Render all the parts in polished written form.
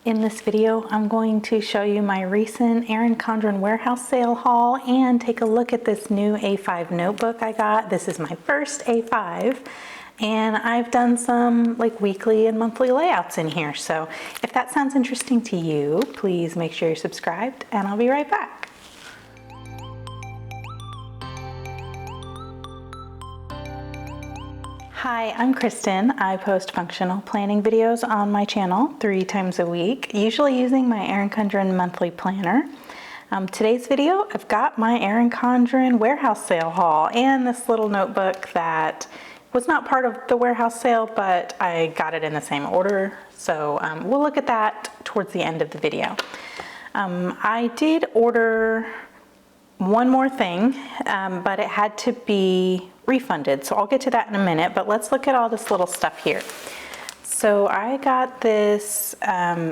In this video, I'm going to show you my recent Erin Condren Warehouse Sale haul and take a look at this new A5 notebook I got. This is my first A5 and I've done some like weekly and monthly layouts in here. So if that sounds interesting to you, please make sure you're subscribed and I'll be right back. Hi, I'm Kristen. I post functional planning videos on my channel 3 times a week, usually using my Erin Condren monthly planner. Today's video, I've got my Erin Condren Warehouse Sale haul and this little notebook that was not part of the warehouse sale, but I got it in the same order. So we'll look at that towards the end of the video. I did order one more thing, but it had to be refunded. So I'll get to that in a minute, but let's look at all this little stuff here. So I got this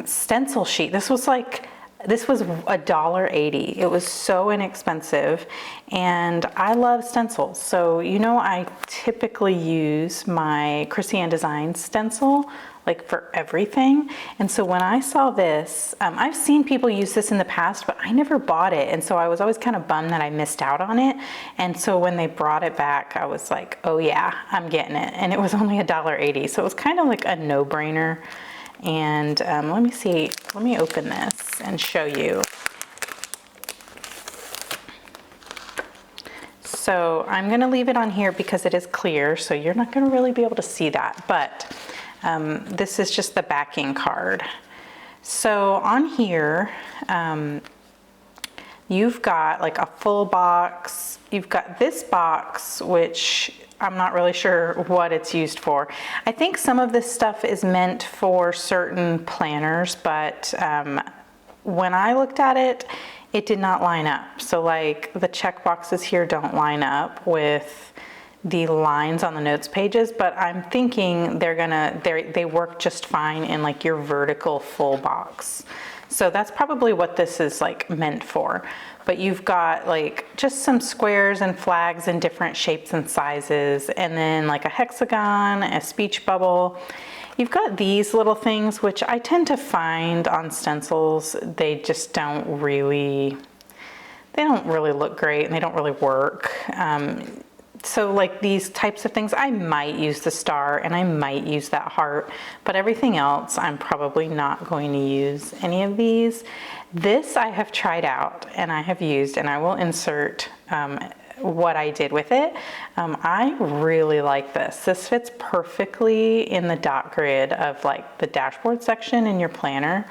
stencil sheet. This was $1.80. It was so inexpensive and I love stencils. So, you know, I typically use my Chrissy Ann Designs stencil like for everything. And so when I saw this, I've seen people use this in the past, but I never bought it. And so I was always kind of bummed that I missed out on it. And so when they brought it back, I was like, oh yeah, I'm getting it. And it was only $1.80. So it was kind of like a no-brainer. And let me open this and show you. So I'm gonna leave it on here because it is clear, so you're not gonna really be able to see that, but this is just the backing card. So on here, you've got like a full box. You've got this box, which I'm not really sure what it's used for. I think some of this stuff is meant for certain planners, but when I looked at it, it did not line up. So like the check boxes here don't line up with the lines on the notes pages, but I'm thinking they work just fine in like your vertical full box. So that's probably what this is like meant for. But you've got like just some squares and flags in different shapes and sizes, and then like a hexagon, a speech bubble. You've got these little things, which I tend to find on stencils, they just don't really look great and they don't really work. So like these types of things, I might use the star and I might use that heart, but everything else, I'm probably not going to use any of these. This I have tried out and I have used, and I will insert what I did with it. I really like this. This fits perfectly in the dot grid of like the dashboard section in your planner.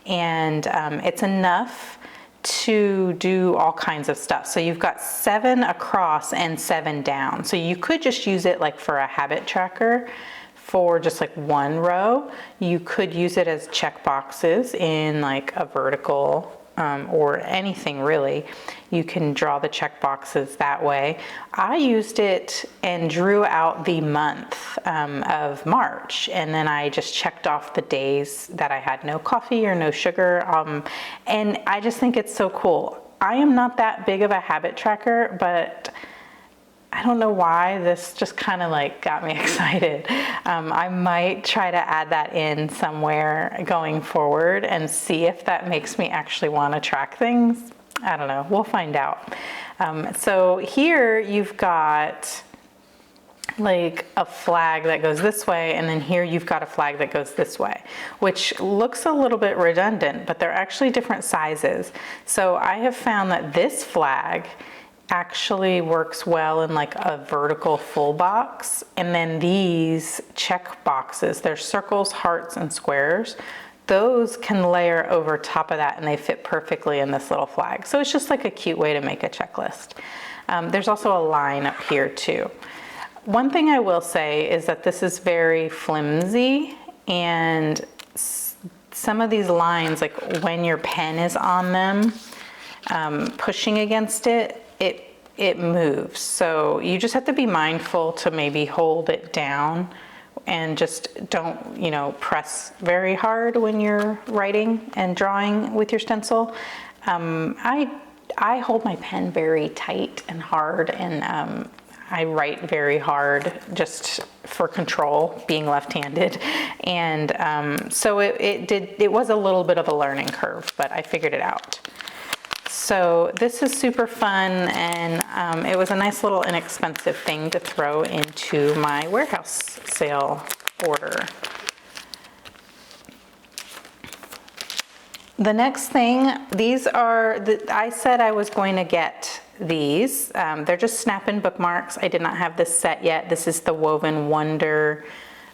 And it's enough to do all kinds of stuff. So you've got 7 across and 7 down. So you could just use it like for a habit tracker for just like one row. You could use it as check boxes in like a vertical or anything really. You can draw the check boxes that way. I used it and drew out the month of March, and then I just checked off the days that I had no coffee or no sugar, and I just think it's so cool. I am not that big of a habit tracker, but I don't know why this just kind of like got me excited. I might try to add that in somewhere going forward and see if that makes me actually want to track things. I don't know, we'll find out. So here you've got like a flag that goes this way, and then here you've got a flag that goes this way, which looks a little bit redundant, but they're actually different sizes. So I have found that this flag actually works well in like a vertical full box, and then these check boxes, they're circles, hearts, and squares. Those can layer over top of that and they fit perfectly in this little flag. So it's just like a cute way to make a checklist. There's also a line up here too. One thing I will say is that this is very flimsy, and some of these lines, like when your pen is on them, pushing against it, it moves. So you just have to be mindful to maybe hold it down and just don't, you know, press very hard when you're writing and drawing with your stencil. I hold my pen very tight and hard, and I write very hard just for control, being left-handed. And so it was a little bit of a learning curve, but I figured it out. So this is super fun, and it was a nice little inexpensive thing to throw into my warehouse sale order. The next thing, these are, I said I was going to get these. They're just snap-in bookmarks. I did not have this set yet. This is the Woven Wonder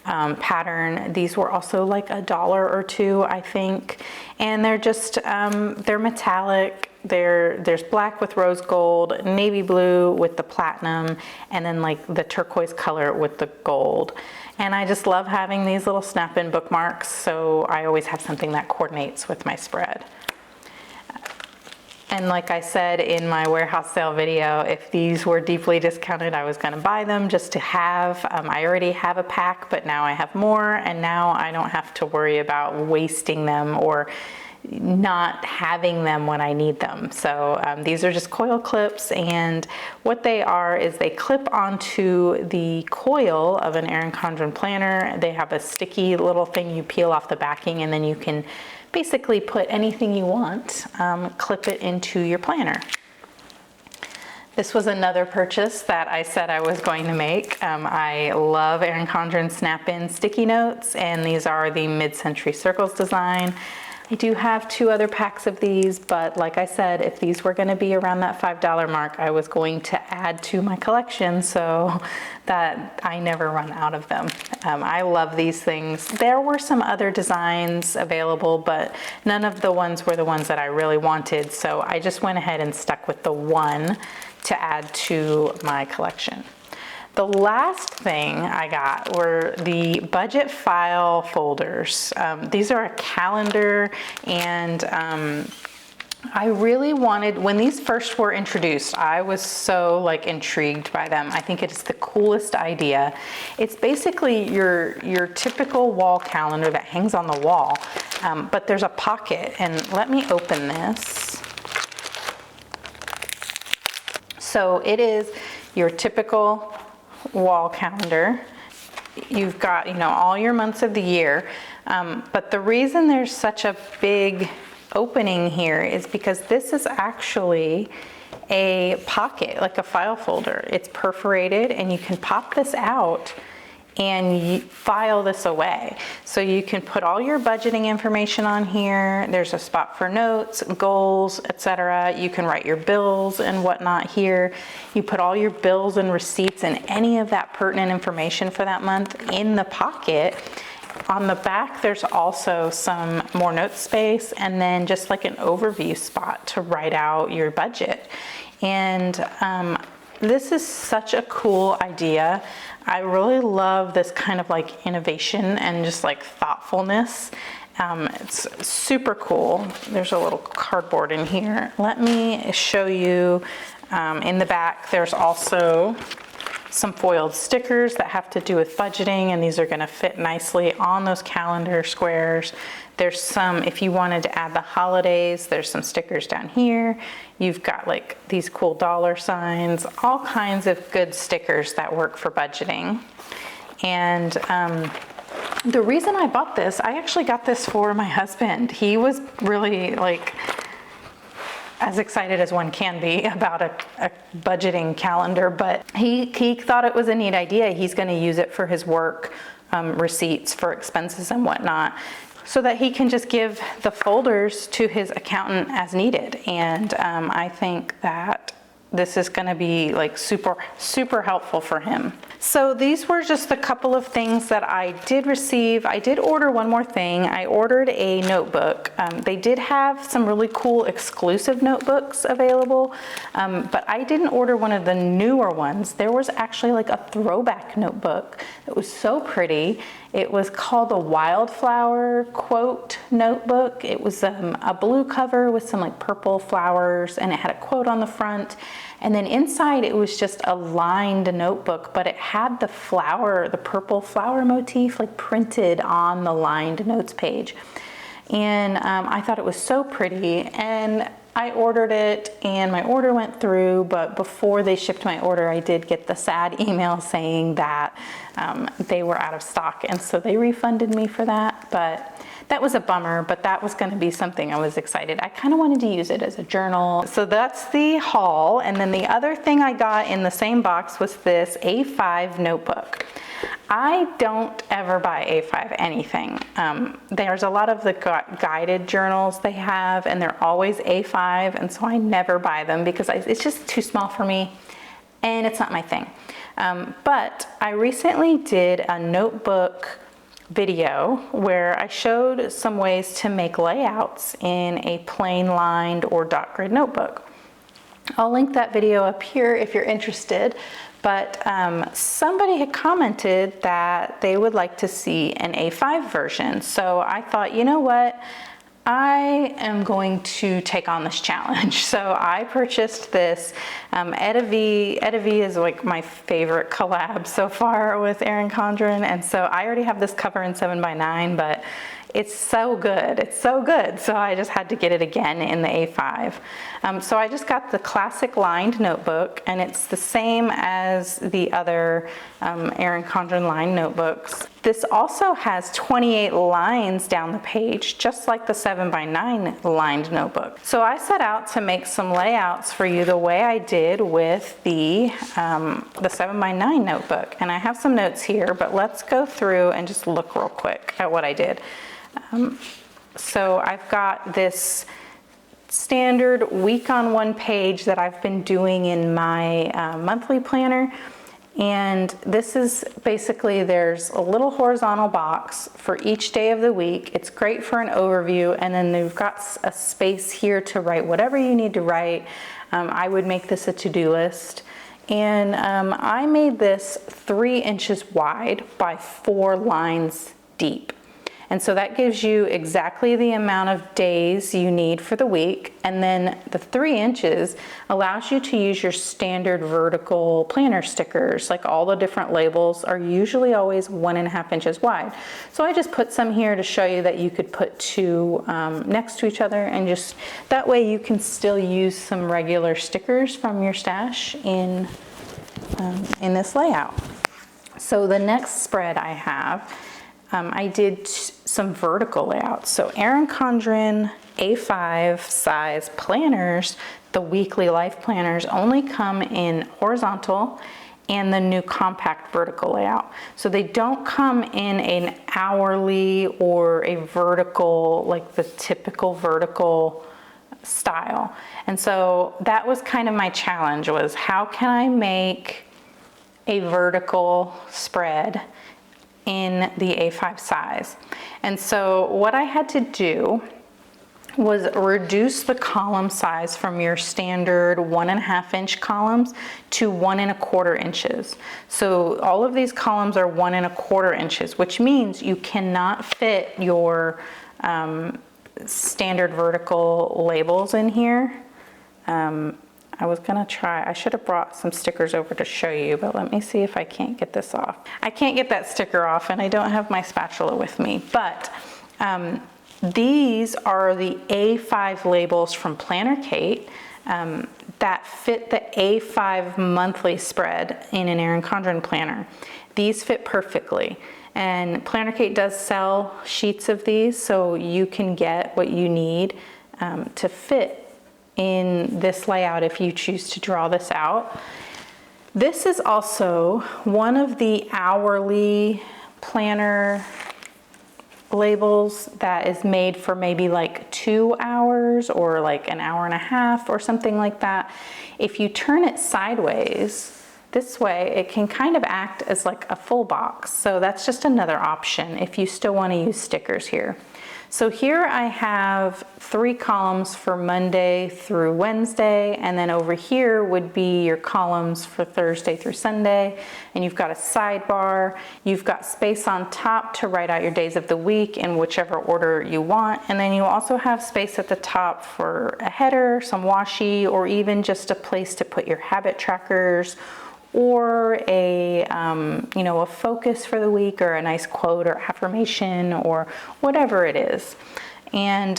pattern. These were also like $1 or $2, I think. And they're just, they're metallic. There's black with rose gold, navy blue with the platinum, and then like the turquoise color with the gold. And I just love having these little snap-in bookmarks, so I always have something that coordinates with my spread. And like I said in my warehouse sale video, if these were deeply discounted, I was going to buy them just to have. I already have a pack, but now I have more, and now I don't have to worry about wasting them or not having them when I need them. So these are just coil clips, and what they are is they clip onto the coil of an Erin Condren planner. They have a sticky little thing you peel off the backing, and then you can basically put anything you want, clip it into your planner. This was another purchase that I said I was going to make. I love Erin Condren snap-in sticky notes, and these are the mid-century circles design. I do have 2 other packs of these, but like I said, if these were going to be around that $5 mark, I was going to add to my collection so that I never run out of them. I love these things. There were some other designs available, but none of the ones were the ones that I really wanted, so I just went ahead and stuck with the one to add to my collection. The last thing I got were the budget file folders. These are a calendar, and I really wanted, when these first were introduced, I was so like intrigued by them. I think it is the coolest idea. It's basically your typical wall calendar that hangs on the wall, but there's a pocket, and let me open this. So it is your typical wall calendar. You've got, you know, all your months of the year, but the reason there's such a big opening here is because this is actually a pocket, like a file folder. It's perforated, and you can pop this out and file this away. So you can put all your budgeting information on here. There's a spot for notes, goals, etc. You can write your bills and whatnot here. You put all your bills and receipts and any of that pertinent information for that month in the pocket. On the back, there's also some more note space, and then just like an overview spot to write out your budget. And this is such a cool idea. I really love this kind of like innovation and just like thoughtfulness. It's super cool. There's a little cardboard in here. Let me show you. In the back, there's also some foiled stickers that have to do with budgeting, and these are going to fit nicely on those calendar squares. There's some, if you wanted to add the holidays, there's some stickers down here. You've got like these cool dollar signs, all kinds of good stickers that work for budgeting. And the reason I bought this, I actually got this for my husband. He was really like as excited as one can be about a budgeting calendar, but he thought it was a neat idea. He's going to use it for his work receipts for expenses and whatnot, so that he can just give the folders to his accountant as needed. And I think that this is going to be like super helpful for him. So these were just a couple of things that I did receive. I did order one more thing. I ordered a notebook. They did have some really cool exclusive notebooks available, but I didn't order one of the newer ones. There was actually like a throwback notebook that was so pretty. It was called the Wildflower Quote Notebook. It was a blue cover with some like purple flowers, and it had a quote on the front. And then inside it was just a lined notebook, but it had the flower, the purple flower motif like printed on the lined notes page. And I thought it was so pretty. And I ordered it and my order went through, but before they shipped my order, I did get the sad email saying that they were out of stock, and so they refunded me for that. But that was a bummer, but that was going to be something I was excited. I kind of wanted to use it as a journal. So that's the haul. And then the other thing I got in the same box was this A5 notebook. I don't ever buy A5 anything. There's a lot of the guided journals they have, and they're always A5, and so I never buy them because it's just too small for me, and it's not my thing. But I recently did a notebook video where I showed some ways to make layouts in a plain lined or dot grid notebook. I'll link that video up here if you're interested, but somebody had commented that they would like to see an A5 version. So I thought, you know what? I am going to take on this challenge. So I purchased this. Etta V is like my favorite collab so far with Erin Condren, and so I already have this cover in 7x9, but it's so good. It's so good. So I just had to get it again in the A5. So I just got the classic lined notebook, and it's the same as the other Erin Condren lined notebooks. This also has 28 lines down the page, just like the 7x9 lined notebook. So I set out to make some layouts for you the way I did with the 7x9 notebook. And I have some notes here, but let's go through and just look real quick at what I did. So I've got this standard week on one page that I've been doing in my monthly planner. And this is basically, there's a little horizontal box for each day of the week. It's great for an overview, and then they've got a space here to write whatever you need to write. I would make this a to-do list. And I made this 3 inches wide by 4 lines deep. And so that gives you exactly the amount of days you need for the week. And then the 3 inches allows you to use your standard vertical planner stickers. Like all the different labels are usually always 1.5 inches wide. So I just put some here to show you that you could put 2 next to each other, and just that way you can still use some regular stickers from your stash in this layout. So the next spread I have, I did some vertical layouts. So Erin Condren A5 size planners, the weekly life planners, only come in horizontal and the new compact vertical layout. So they don't come in an hourly or a vertical, like the typical vertical style. And so that was kind of my challenge, was how can I make a vertical spread in the A5 size. And so what I had to do was reduce the column size from your standard 1.5 inch columns to 1.25 inches. So all of these columns are 1.25 inches, which means you cannot fit your standard vertical labels in here. I was gonna try, I should have brought some stickers over to show you, but let me see if I can't get this off. I can't get that sticker off, and I don't have my spatula with me, but these are the A5 labels from Planner Kate that fit the A5 monthly spread in an Erin Condren planner. These fit perfectly. And Planner Kate does sell sheets of these, so you can get what you need to fit in this layout if you choose to draw this out. This is also one of the hourly planner labels that is made for maybe like 2 hours or like 1.5 hours or something like that. If you turn it sideways this way, it can kind of act as like a full box. So that's just another option if you still want to use stickers here. So here I have 3 columns for Monday through Wednesday, and then over here would be your columns for Thursday through Sunday, and you've got a sidebar, you've got space on top to write out your days of the week in whichever order you want, and then you also have space at the top for a header, some washi, or even just a place to put your habit trackers, or a a focus for the week, or a nice quote or affirmation, or whatever it is. And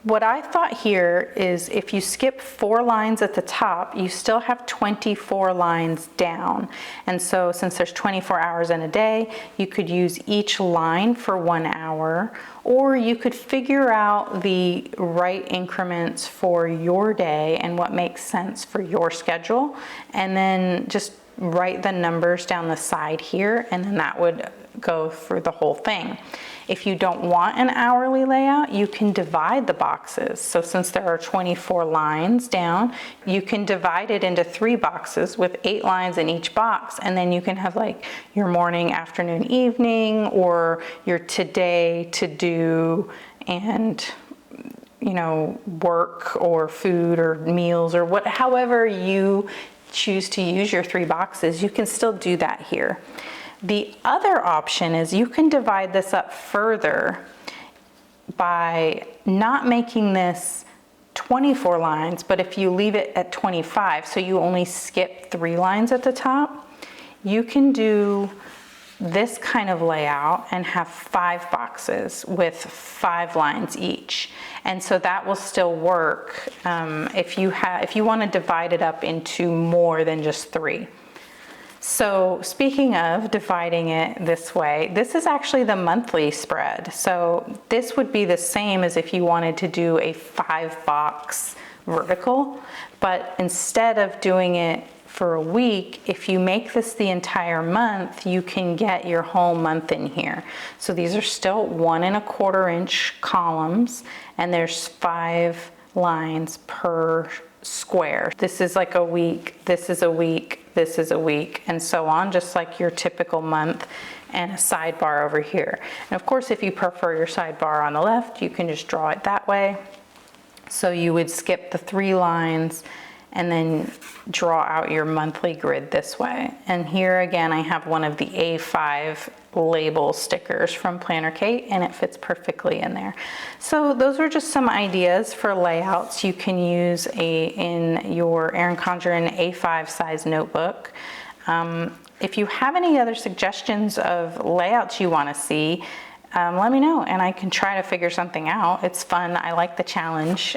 What I thought here is if you skip 4 lines at the top, you still have 24 lines down. And so since there's 24 hours in a day, you could use each line for 1 hour, or you could figure out the right increments for your day and what makes sense for your schedule, and then just write the numbers down the side here, and then that would go through the whole thing. If you don't want an hourly layout, you can divide the boxes. So since there are 24 lines down, you can divide it into 3 boxes with 8 lines in each box, and then you can have like your morning, afternoon, evening, or your today, to do, and work or food or meals or however you choose to use your 3 boxes, you can still do that here. The other option is you can divide this up further by not making this 24 lines, but if you leave it at 25, so you only skip 3 lines at the top, you can do this kind of layout and have 5 boxes with 5 lines each. And so that will still work if you want to divide it up into more than just 3. So speaking of dividing it this way, this is actually the monthly spread. So this would be the same as if you wanted to do a 5-box vertical, but instead of doing it for a week, if you make this the entire month, you can get your whole month in here. So these are still 1 1/4 inch columns, and there's 5 lines per square. This is like a week, this is a week, this is a week, and so on, just like your typical month, and a sidebar over here. And of course, if you prefer your sidebar on the left, you can just draw it that way. So you would skip the 3 lines and then draw out your monthly grid this way. And here again, I have one of the A5 label stickers from Planner Kate, and it fits perfectly in there. So those are just some ideas for layouts you can use in your Erin Condren A5 size notebook. If you have any other suggestions of layouts you want to see, let me know and I can try to figure something out. It's fun. I like the challenge.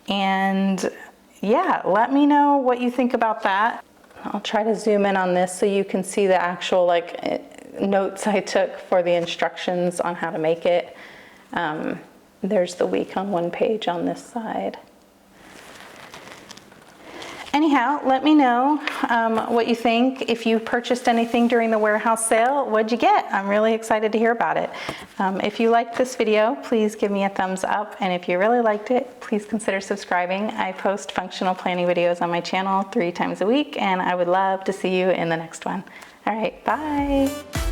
And yeah, let me know what you think about that. I'll try to zoom in on this so you can see the actual notes I took for the instructions on how to make it. There's the week on one page on this side. Anyhow, let me know what you think. If you purchased anything during the warehouse sale, what'd you get? I'm really excited to hear about it. If you liked this video, please give me a thumbs up. And if you really liked it, please consider subscribing. I post functional planning videos on my channel 3 times a week, and I would love to see you in the next one. All right, bye.